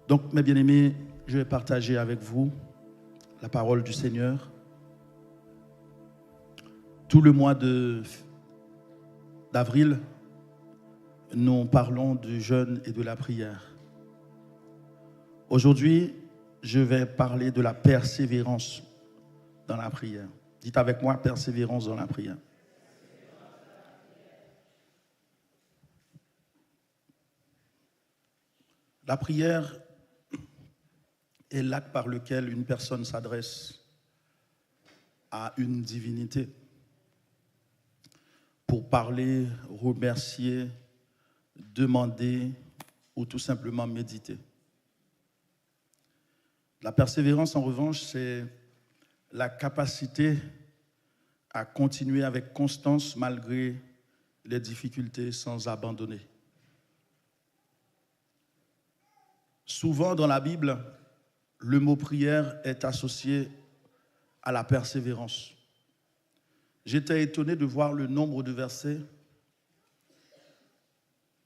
Donc, mes bien-aimés, je vais partager avec vous la parole du Seigneur. Tout le mois d'avril, nous parlons du jeûne et de la prière. Aujourd'hui, je vais parler de la persévérance dans la prière. Dites avec moi, persévérance dans la prière. La prière est l'acte par lequel une personne s'adresse à une divinité pour parler, remercier, demander ou tout simplement méditer. La persévérance, en revanche, c'est la capacité à continuer avec constance malgré les difficultés sans abandonner. Souvent dans la Bible, le mot prière est associé à la persévérance. J'étais étonné de voir le nombre de versets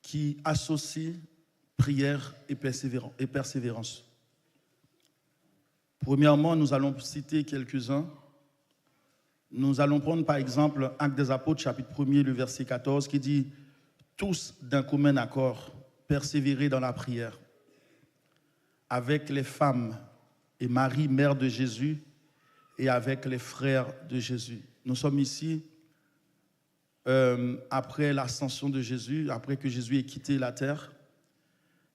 qui associent prière et persévérance. Premièrement, nous allons citer quelques-uns. Nous allons prendre par exemple Actes des Apôtres, chapitre 1er, le verset 14, qui dit « Tous d'un commun accord, persévérer dans la prière, avec les femmes et Marie, mère de Jésus, et avec les frères de Jésus. » Nous sommes ici après l'ascension de Jésus, après que Jésus ait quitté la terre.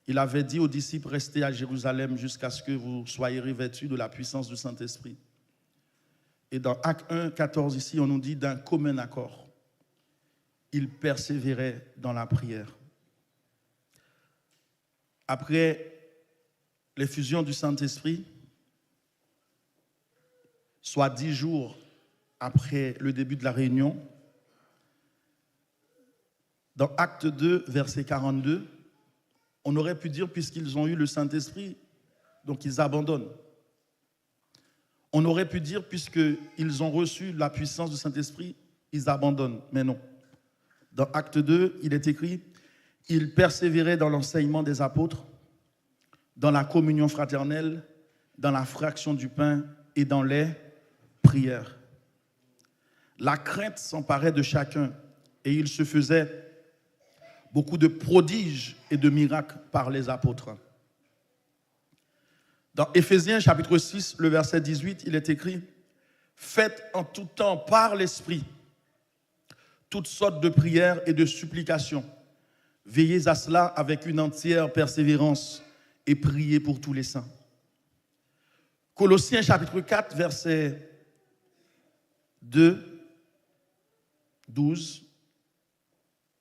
Il avait dit aux disciples, restez à Jérusalem jusqu'à ce que vous soyez revêtus de la puissance du Saint-Esprit. Et dans Actes 1, 14, ici, on nous dit d'un commun accord. Il persévérait dans la prière. Après l'effusion du Saint-Esprit, soit 10 jours après le début de la réunion, dans Acte 2, verset 42, on aurait pu dire, puisqu'ils ont eu le Saint-Esprit, donc ils abandonnent. On aurait pu dire, puisqu'ils ont reçu la puissance du Saint-Esprit, ils abandonnent. Mais non. Dans Acte 2, il est écrit, ils persévéraient dans l'enseignement des apôtres, dans la communion fraternelle, dans la fraction du pain et dans les prières. La crainte s'emparait de chacun et il se faisait beaucoup de prodiges et de miracles par les apôtres. Dans Éphésiens chapitre 6, le verset 18, il est écrit « Faites en tout temps par l'Esprit toutes sortes de prières et de supplications. Veillez à cela avec une entière persévérance et priez pour tous les saints. » Colossiens chapitre 4, verset 2, 12.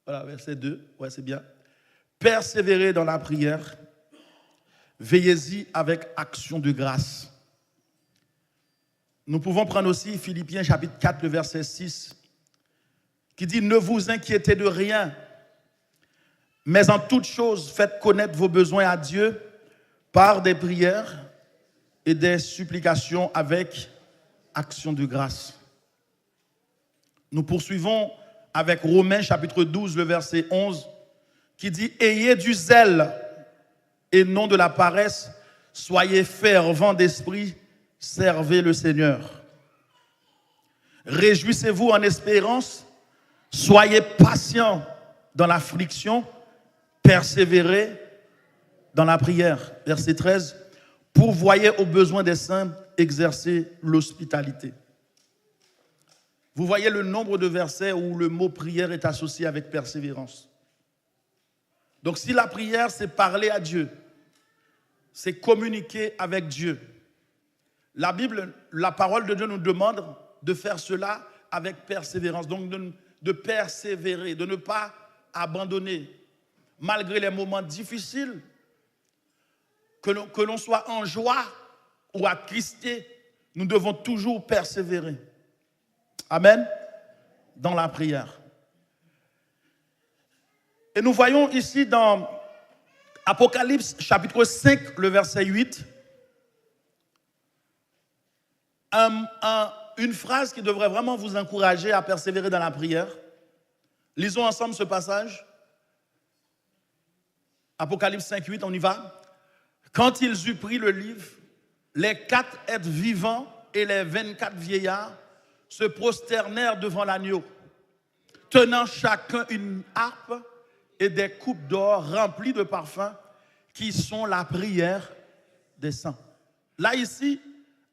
Voilà, verset 2, ouais, c'est bien. Persévérez dans la prière, veillez-y avec action de grâce. Nous pouvons prendre aussi Philippiens chapitre 4, le verset 6, qui dit « Ne vous inquiétez de rien, mais en toute chose, faites connaître vos besoins à Dieu par des prières et des supplications avec action de grâce. » Nous poursuivons avec Romains chapitre 12, le verset 11, qui dit « Ayez du zèle et non de la paresse, soyez fervents d'esprit, servez le Seigneur. Réjouissez-vous en espérance, soyez patients dans l'affliction, persévérez dans la prière. » Verset 13, « Pourvoyez aux besoins des saints, exercez l'hospitalité. » Vous voyez le nombre de versets où le mot prière est associé avec persévérance. Donc si la prière, c'est parler à Dieu, c'est communiquer avec Dieu. La Bible, la parole de Dieu nous demande de faire cela avec persévérance. Donc de persévérer, de ne pas abandonner. Malgré les moments difficiles, que l'on soit en joie ou attristé, nous devons toujours persévérer. Amen. Dans la prière. Et nous voyons ici dans Apocalypse chapitre 5, le verset 8, une phrase qui devrait vraiment vous encourager à persévérer dans la prière. Lisons ensemble ce passage. Apocalypse 5, 8, on y va. Quand ils eurent pris le livre, les 4 êtres vivants et les 24 vieillards se prosternèrent devant l'agneau, tenant chacun une harpe et des coupes d'or remplies de parfums qui sont la prière des saints. Là, ici,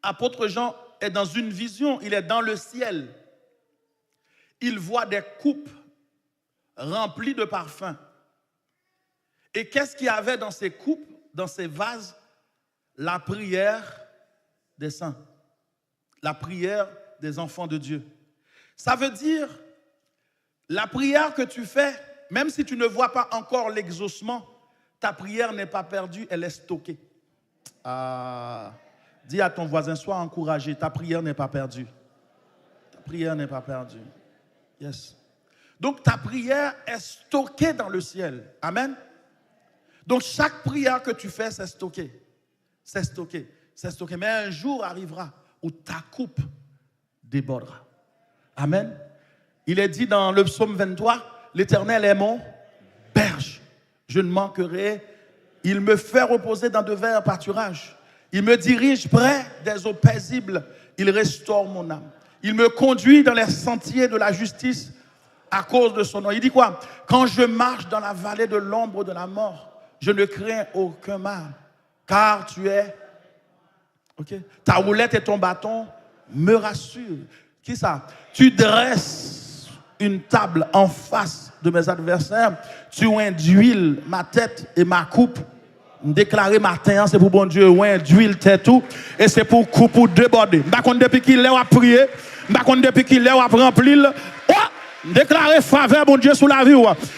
apôtre Jean est dans une vision, il est dans le ciel. Il voit des coupes remplies de parfums. Et qu'est-ce qu'il y avait dans ces coupes, dans ces vases? La prière des saints, la prière des enfants de Dieu. Ça veut dire, la prière que tu fais, même si tu ne vois pas encore l'exaucement, ta prière n'est pas perdue, elle est stockée. Dis à ton voisin, sois encouragé, ta prière n'est pas perdue. Ta prière n'est pas perdue. Yes. Donc ta prière est stockée dans le ciel. Amen. Donc chaque prière que tu fais, c'est stocké. C'est stocké. C'est stocké. Mais un jour arrivera où ta coupe débordera. Amen. Il est dit dans le psaume 23, l'Éternel est mon berge. Je ne manquerai. Il me fait reposer dans de verts pâturages. Il me dirige près des eaux paisibles. Il restaure mon âme. Il me conduit dans les sentiers de la justice à cause de son nom. Il dit quoi? Quand je marche dans la vallée de l'ombre de la mort, je ne crains aucun mal, car tu es... Ok? Ta roulette et ton bâton me rassurent. Qui ça? Tu dresses une table en face de mes adversaires. Tu oins d'huile ma tête et ma coupe. Déclarer matin, c'est pour bon Dieu, oint d'huile tête tout. Et c'est pour coupe ou déborder. Par contre, depuis qu'il est à prier, par contre, depuis qu'il est à remplir, déclarer faveur, bon Dieu, sous la vie.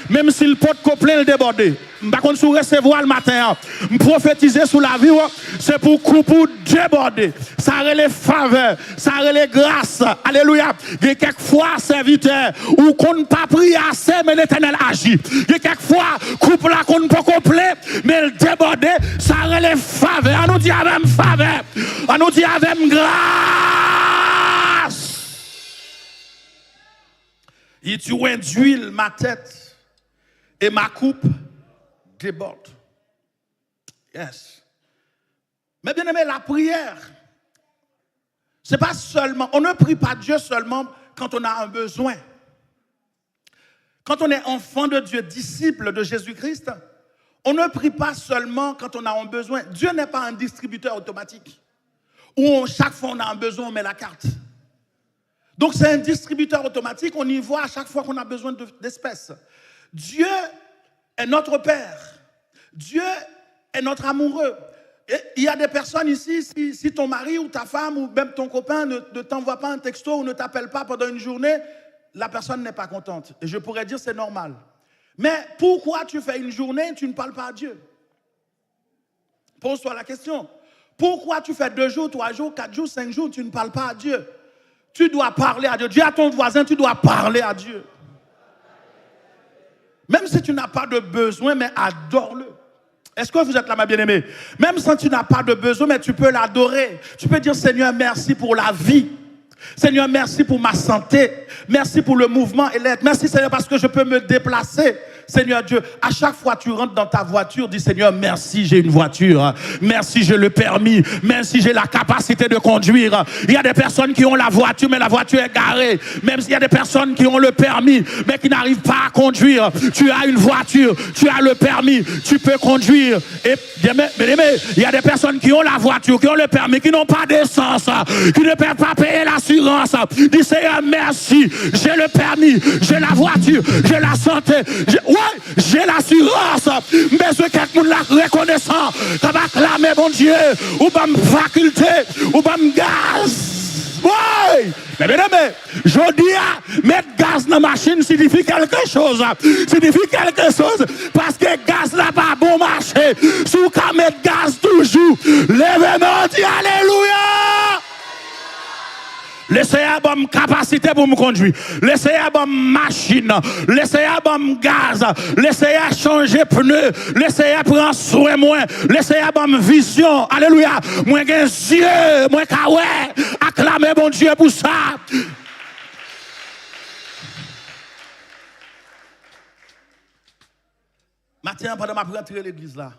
Même si le pot couplet le débordé. Par contre, sous recevoir le matin, prophétiser sous la vie, c'est pour couper ou déborder. Ça relève faveur, ça relève grâce. Alléluia. Il y a quelquefois, serviteur, ou qu'on ne pas prier assez, mais l'Éternel agit. Il y a quelquefois, coupe là qu'on ne peut complet, mais le déborder, ça relève faveur. On nous dit avec faveur. On nous dit avec grâce. Il tu oint d'huile ma tête et ma coupe déborde. Yes. Mais bien aimé, la prière, c'est pas seulement, on ne prie pas Dieu seulement quand on a un besoin. Quand on est enfant de Dieu, disciple de Jésus-Christ, on ne prie pas seulement quand on a un besoin. Dieu n'est pas un distributeur automatique où chaque fois on a un besoin, on met la carte. Donc c'est un distributeur automatique, on y voit à chaque fois qu'on a besoin d'espèces. Dieu est notre Père. Dieu est notre amoureux. Et il y a des personnes ici, si ton mari ou ta femme ou même ton copain ne t'envoie pas un texto ou ne t'appelle pas pendant une journée, la personne n'est pas contente. Et je pourrais dire c'est normal. Mais pourquoi tu fais une journée et tu ne parles pas à Dieu? Pose-toi la question. Pourquoi tu fais 2 jours, 3 jours, 4 jours, 5 jours, tu ne parles pas à Dieu? Tu dois parler à Dieu. Dis à ton voisin, tu dois parler à Dieu. Même si tu n'as pas de besoin, mais adore-le. Est-ce que vous êtes là, ma bien-aimée? Même si tu n'as pas de besoin, mais tu peux l'adorer. Tu peux dire, Seigneur, merci pour la vie. Seigneur, merci pour ma santé. Merci pour le mouvement et l'aide. Merci, Seigneur, parce que je peux me déplacer. Seigneur Dieu, à chaque fois que tu rentres dans ta voiture, dis Seigneur, merci, j'ai une voiture. Merci, j'ai le permis. Merci, j'ai la capacité de conduire. Il y a des personnes qui ont la voiture, mais la voiture est garée. Même s'il y a des personnes qui ont le permis, mais qui n'arrivent pas à conduire. Tu as une voiture, tu as le permis, tu peux conduire. Et il y a des personnes qui ont la voiture, qui ont le permis, qui n'ont pas d'essence, qui ne peuvent pas payer l'assurance. Dis Seigneur, merci, j'ai le permis, j'ai la voiture, j'ai la santé. J'ai l'assurance, mais ce quelqu'un la reconnaissant, ça va clamer mon Dieu, ou pas me faculté, ou pas me gaz. Oui, mais je dis, mettre gaz dans la machine signifie quelque chose. Signifie quelque chose, parce que gaz n'a pas bon marché. Si vous mettez gaz toujours, levez-moi, dit Alléluia. Laissez à bonne capacité pour me conduire. Laissez à bonne machine. Laissez à bonne gaz. Laissez à changer pneu. Laissez à prendre soin moi. Laissez à bonne vision. Alléluia. Moi j'ai yeux. Moi kawé. Acclamez mon Dieu pour ça. Matin, pendant ma rentrée à l'église là,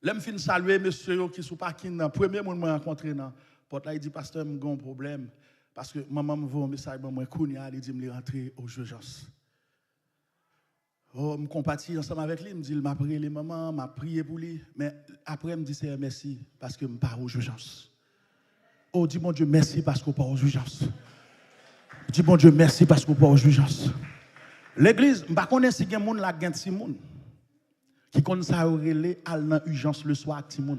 L'aime fin saluer monsieur qui sous parking, premier monde m'a rencontré dans porte là, il dit pasteur, j'ai un problème parce que maman me voit un message moi kounya, il dit me rentrer aux urgences. Oh, me compatis ensemble avec lui, me dit il m'a prié les mamans, m'a prié pour lui, mais après me dit c'est merci parce que me pas aux urgences. Oh, dis mon Dieu merci parce qu'on pas aux urgences. Dis mon Dieu merci parce qu'on pas aux urgences. L'église, je ne connais pas si il y a des gens qui connaissent ça relé à l'urgence le soir avec Timoun.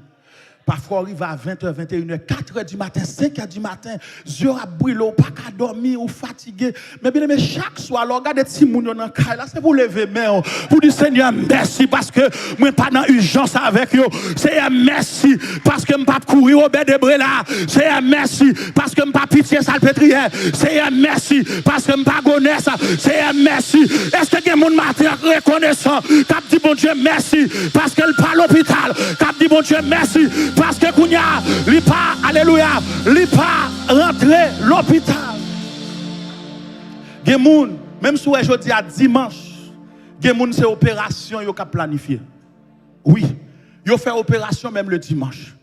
Parfois, il va à 20h, 21h, 4h du matin, 5h du matin, yeux à brûler, pas qu'à dormir ou fatigué. Mais bien aimé, chaque soir, regardez Timoun dans le cas, là, c'est pour lever main, pour dire Seigneur, merci parce que moi, pas dans urgence avec eux. Seigneur, merci parce que je ne peux pas courir au bord de bras là. Seigneur, merci parce que je ne peux pas pitié salpêtrière. Seigneur, merci parce que je ne peux pas connaître. Seigneur, merci. Est-ce que il y a des gens reconnaissant? Cap dit bon Dieu, merci parce qu'elle pas à l'hôpital. Cap dit bon Dieu, merci. Parce que Kounia, il pas, alléluia, il pas rentré l'hôpital. Gemoun, même si je dis à dimanche, Gemoun c'est opération yo ka planifié. Oui, yo fait opération même le dimanche.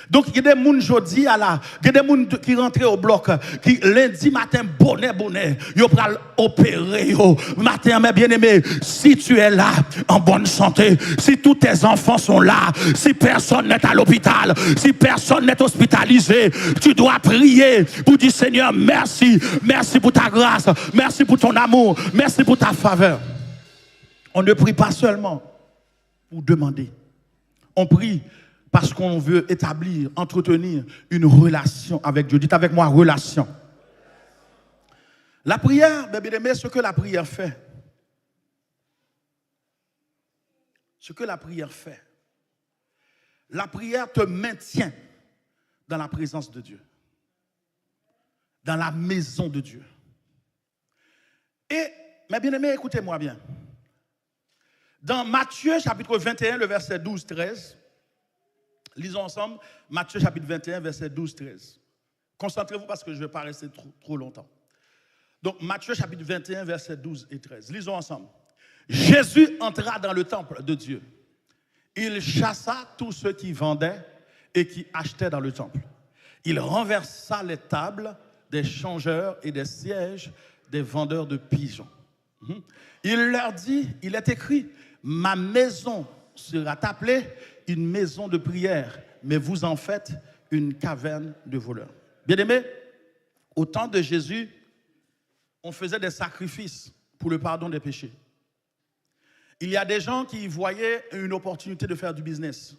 Donc il y a des gens jodi à la, il y a des gens qui rentrent au bloc qui lundi matin bonnet, yo pral opérer yo. Matin mes bien-aimés, si tu es là en bonne santé, si tous tes enfants sont là, si personne n'est à l'hôpital, si personne n'est hospitalisé, tu dois prier pour dire Seigneur merci, merci pour ta grâce, merci pour ton amour, merci pour ta faveur. On ne prie pas seulement pour demander. On prie parce qu'on veut établir, entretenir une relation avec Dieu. Dites avec moi, relation. La prière, bien aimé, ce que la prière fait. Ce que la prière fait. La prière te maintient dans la présence de Dieu. Dans la maison de Dieu. Et, mes bien-aimés, écoutez-moi bien. Dans Matthieu, chapitre 21, le verset 12-13, lisons ensemble Matthieu chapitre 21, verset 12-13. Concentrez-vous parce que je ne vais pas rester trop longtemps. Donc Matthieu chapitre 21, verset 12 et 13. Lisons ensemble. Jésus entra dans le temple de Dieu. Il chassa tous ceux qui vendaient et qui achetaient dans le temple. Il renversa les tables des changeurs et des sièges des vendeurs de pigeons. Il leur dit, il est écrit, ma maison sera appelée une maison de prière, mais vous en faites une caverne de voleurs. Bien-aimés, au temps de Jésus, on faisait des sacrifices pour le pardon des péchés. Il y a des gens qui voyaient une opportunité de faire du business.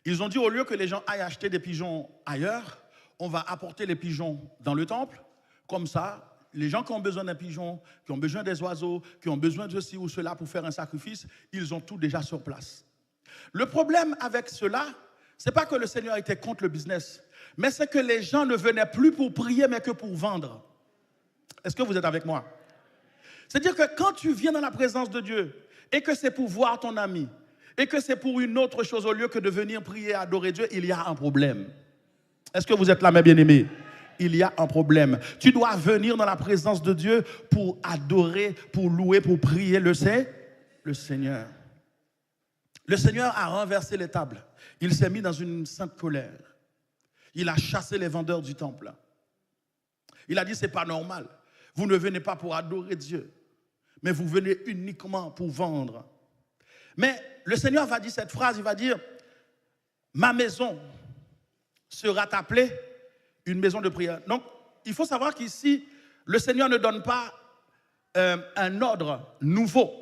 Ils ont dit, au lieu que les gens aillent acheter des pigeons ailleurs, on va apporter les pigeons dans le temple. Comme ça, les gens qui ont besoin d'un pigeon, qui ont besoin des oiseaux, qui ont besoin de ceci ou cela pour faire un sacrifice, ils ont tout déjà sur place. Le problème avec cela, ce n'est pas que le Seigneur était contre le business, mais c'est que les gens ne venaient plus pour prier, mais que pour vendre. Est-ce que vous êtes avec moi? C'est-à-dire que quand tu viens dans la présence de Dieu, et que c'est pour voir ton ami, et que c'est pour une autre chose au lieu que de venir prier, adorer Dieu, il y a un problème. Est-ce que vous êtes là, mes bien-aimés? Il y a un problème. Tu dois venir dans la présence de Dieu pour adorer, pour louer, pour prier le Seigneur. Le Seigneur a renversé les tables. Il s'est mis dans une sainte colère. Il a chassé les vendeurs du temple. Il a dit, ce n'est pas normal. Vous ne venez pas pour adorer Dieu, mais vous venez uniquement pour vendre. Mais le Seigneur va dire cette phrase, il va dire, ma maison sera appelée une maison de prière. Donc, il faut savoir qu'ici, le Seigneur ne donne pas un ordre nouveau,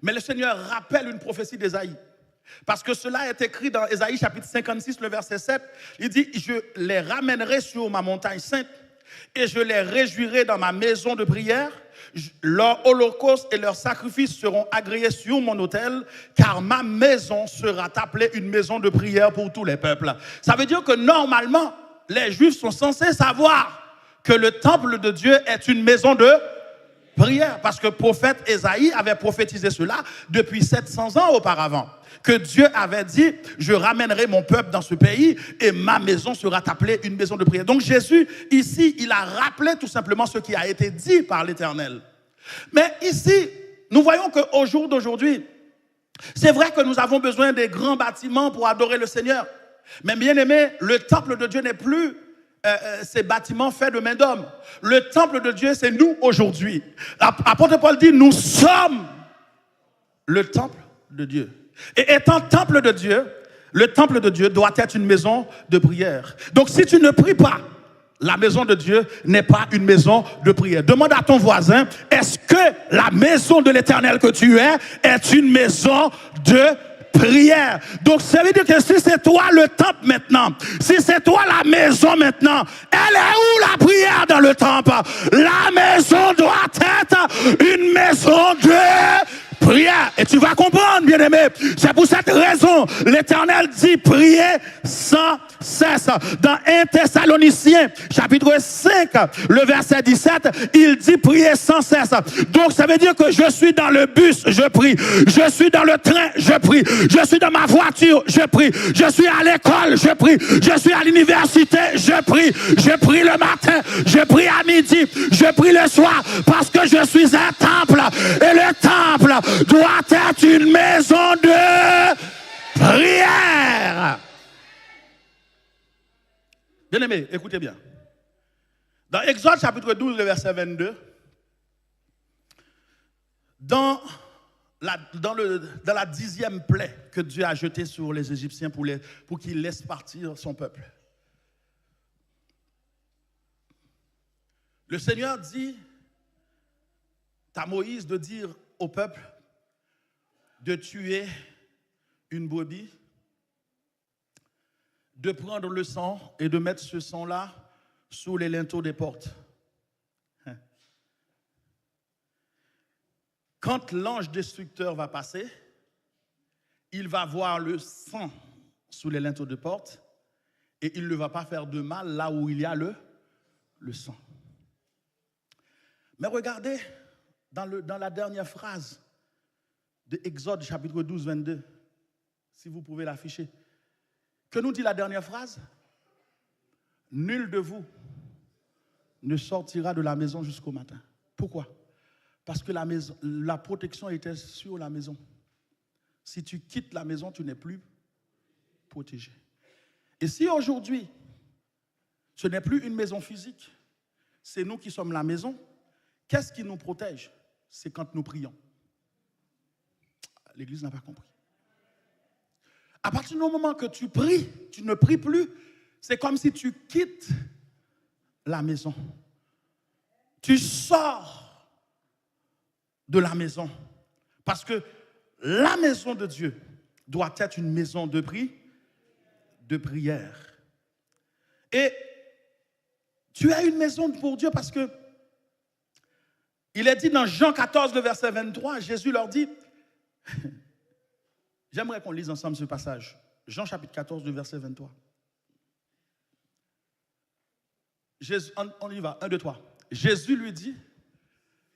mais le Seigneur rappelle une prophétie d'Ésaïe. Parce que cela est écrit dans Ésaïe chapitre 56, le verset 7. Il dit, je les ramènerai sur ma montagne sainte et je les réjouirai dans ma maison de prière. Leur holocauste et leurs sacrifices seront agréés sur mon autel, car ma maison sera appelée une maison de prière pour tous les peuples. Ça veut dire que normalement, les Juifs sont censés savoir que le temple de Dieu est une maison de prière. Parce que le prophète Ésaïe avait prophétisé cela depuis 700 ans auparavant. Que Dieu avait dit, je ramènerai mon peuple dans ce pays et ma maison sera appelée une maison de prière. Donc Jésus, ici, il a rappelé tout simplement ce qui a été dit par l'Éternel. Mais ici, nous voyons qu'au jour d'aujourd'hui, C'est vrai que nous avons besoin des grands bâtiments pour adorer le Seigneur. Mais bien aimé, le temple de Dieu n'est plus ces bâtiments faits de main d'homme. Le temple de Dieu, c'est nous aujourd'hui. L'apôtre Paul dit, nous sommes le temple de Dieu. Et étant temple de Dieu, le temple de Dieu doit être une maison de prière. Donc si tu ne pries pas, la maison de Dieu n'est pas une maison de prière. Demande à ton voisin, est-ce que la maison de l'Éternel que tu es est une maison de prière? Donc ça veut dire que si c'est toi le temple maintenant, si c'est toi la maison maintenant, elle est où la prière dans le temple? La maison doit être une maison de prière. Et tu vas comprendre, bien-aimé. C'est pour cette raison, l'Éternel dit prier sans cesse. Dans 1 Thessaloniciens, chapitre 5, le verset 17, il dit prier sans cesse. Donc ça veut dire que je suis dans le bus, je prie. Je suis dans le train, je prie. Je suis dans ma voiture, je prie. Je suis à l'école, je prie. Je suis à l'université, je prie. Je prie le matin, je prie à midi, je prie le soir, parce que je suis un temple. Et le temple doit être une maison de prière. Bien-aimés, écoutez bien. Dans Exode chapitre 12, le verset 22, dans la 10e plaie que Dieu a jetée sur les Égyptiens pour qu'ils laissent partir son peuple, le Seigneur dit à Moïse de dire au peuple de tuer une brebis, de prendre le sang et de mettre ce sang-là sous les linteaux des portes. Quand l'ange destructeur va passer, il va voir le sang sous les linteaux de porte et il ne va pas faire de mal là où il y a le sang. Mais regardez dans la dernière phrase de Exode chapitre 12, 22, si vous pouvez l'afficher. Que nous dit la dernière phrase? Nul de vous ne sortira de la maison jusqu'au matin. Pourquoi? Parce que la protection était sur la maison. Si tu quittes la maison, tu n'es plus protégé. Et si aujourd'hui, ce n'est plus une maison physique, c'est nous qui sommes la maison, qu'est-ce qui nous protège? C'est quand nous prions. L'Église n'a pas compris. À partir du moment que tu pries, tu ne pries plus, c'est comme si tu quittes la maison. Tu sors de la maison. Parce que la maison de Dieu doit être une maison de prière. Et tu as une maison pour Dieu parce que il est dit dans Jean 14, le verset 23, Jésus leur dit, j'aimerais qu'on lise ensemble ce passage. Jean chapitre 14, le verset 23. Jésus, on y va, 1, 2, 3. Jésus lui dit,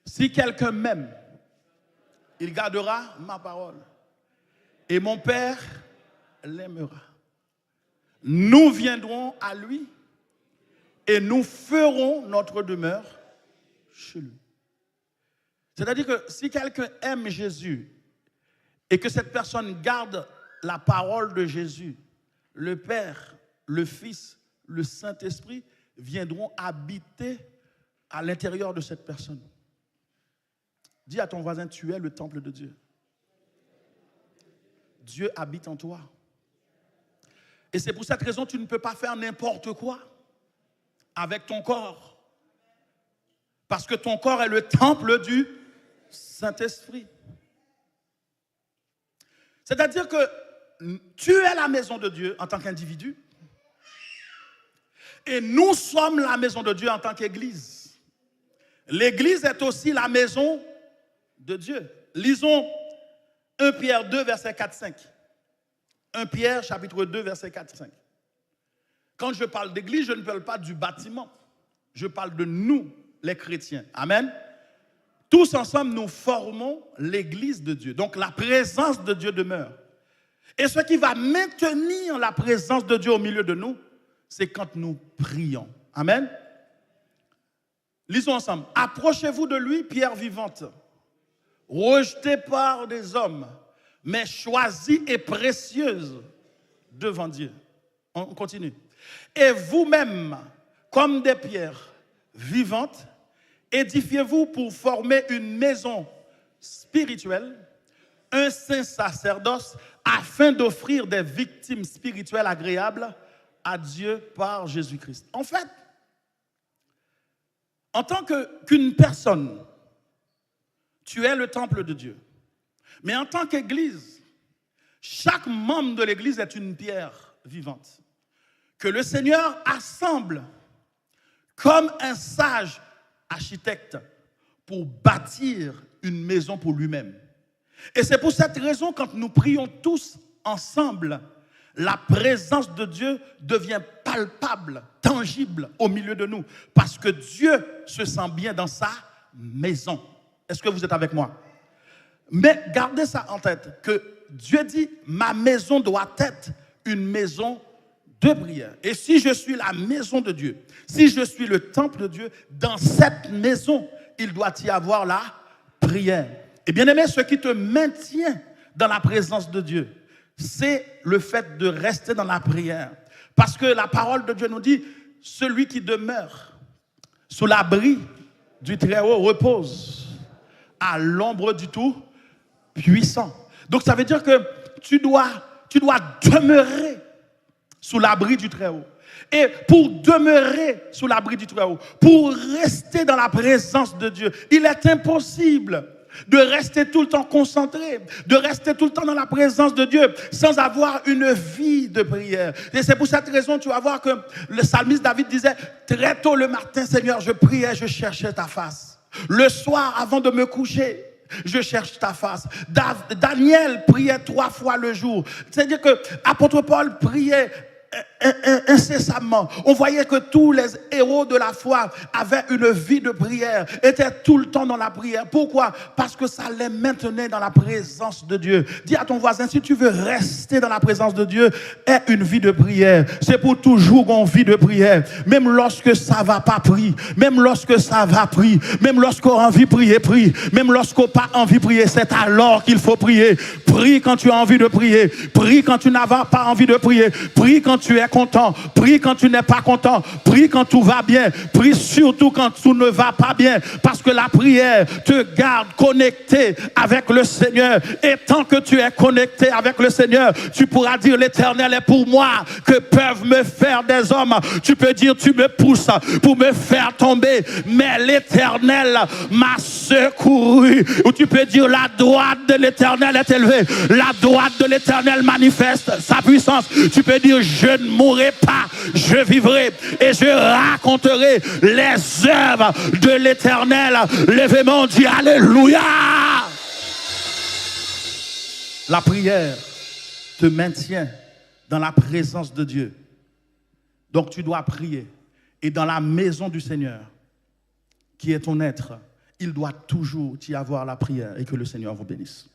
si quelqu'un m'aime, il gardera ma parole. Et mon Père l'aimera. Nous viendrons à lui et nous ferons notre demeure chez lui. C'est-à-dire que si quelqu'un aime Jésus et que cette personne garde la parole de Jésus, le Père, le Fils, le Saint-Esprit viendront habiter à l'intérieur de cette personne. Dis à ton voisin, tu es le temple de Dieu. Dieu habite en toi. Et c'est pour cette raison que tu ne peux pas faire n'importe quoi avec ton corps. Parce que ton corps est le temple du Saint-Esprit. C'est-à-dire que tu es la maison de Dieu en tant qu'individu. Et nous sommes la maison de Dieu en tant qu'Église. L'Église est aussi la maison de Dieu. Lisons 1 Pierre 2, verset 4-5. 1 Pierre, chapitre 2, verset 4-5. Quand je parle d'Église, je ne parle pas du bâtiment. Je parle de nous, les chrétiens. Amen. Tous ensemble, nous formons l'Église de Dieu. Donc, la présence de Dieu demeure. Et ce qui va maintenir la présence de Dieu au milieu de nous, c'est quand nous prions. Amen. Lisons ensemble. Approchez-vous de lui, pierre vivante, rejetée par des hommes, mais choisie et précieuse devant Dieu. On continue. Et vous-même, comme des pierres vivantes, édifiez-vous pour former une maison spirituelle, un saint sacerdoce, afin d'offrir des victimes spirituelles agréables à Dieu par Jésus-Christ. En fait, en tant qu'une personne, tu es le temple de Dieu. Mais en tant qu'Église, chaque membre de l'Église est une pierre vivante que le Seigneur assemble comme un sage architecte pour bâtir une maison pour lui-même. Et c'est pour cette raison, quand nous prions tous ensemble, la présence de Dieu devient palpable, tangible au milieu de nous. Parce que Dieu se sent bien dans sa maison. Est-ce que vous êtes avec moi? Mais gardez ça en tête, que Dieu dit, ma maison doit être une maison de prière. Et si je suis la maison de Dieu, si je suis le temple de Dieu, dans cette maison, il doit y avoir la prière. Et bien aimé, ce qui te maintient dans la présence de Dieu, c'est le fait de rester dans la prière. Parce que la parole de Dieu nous dit, celui qui demeure sous l'abri du Très-Haut repose à l'ombre du Tout-Puissant. Donc ça veut dire que tu dois demeurer sous l'abri du Très-Haut. Et pour demeurer sous l'abri du Très-Haut, pour rester dans la présence de Dieu, il est impossible de rester tout le temps concentré, de rester tout le temps dans la présence de Dieu sans avoir une vie de prière. Et c'est pour cette raison, tu vas voir que le psalmiste David disait, très tôt le matin, Seigneur, je priais, je cherchais ta face. Le soir, avant de me coucher, je cherche ta face. Daniel priait 3 fois le jour. C'est-à-dire que l'apôtre Paul priait incessamment. On voyait que tous les héros de la foi avaient une vie de prière, étaient tout le temps dans la prière. Pourquoi? Parce que ça les maintenait dans la présence de Dieu. Dis à ton voisin, si tu veux rester dans la présence de Dieu, aie une vie de prière. C'est pour toujours qu'on vit de prière. Même lorsque ça va pas, prie. Même lorsque ça va, prie. Même lorsqu'on a envie de prier, prie. Même lorsqu'on n'a pas envie de prier, c'est alors qu'il faut prier. Prie quand tu as envie de prier. Prie quand tu n'as pas envie de prier. Prie quand tu es content, prie quand tu n'es pas content, prie quand tout va bien, prie surtout quand tout ne va pas bien, parce que la prière te garde connecté avec le Seigneur. Et tant que tu es connecté avec le Seigneur, tu pourras dire, l'Éternel est pour moi, que peuvent me faire des hommes? Tu peux dire, tu me pousses pour me faire tomber, mais l'Éternel m'a secouru. Ou tu peux dire, la droite de l'Éternel est élevée, la droite de l'Éternel manifeste sa puissance. Tu peux dire, je ne mourrai pas, je vivrai et je raconterai les œuvres de l'Éternel. Lèvez-moi, on dit Alléluia. La prière te maintient dans la présence de Dieu. Donc tu dois prier. Et dans la maison du Seigneur, qui est ton être, il doit toujours y avoir la prière. Et que le Seigneur vous bénisse.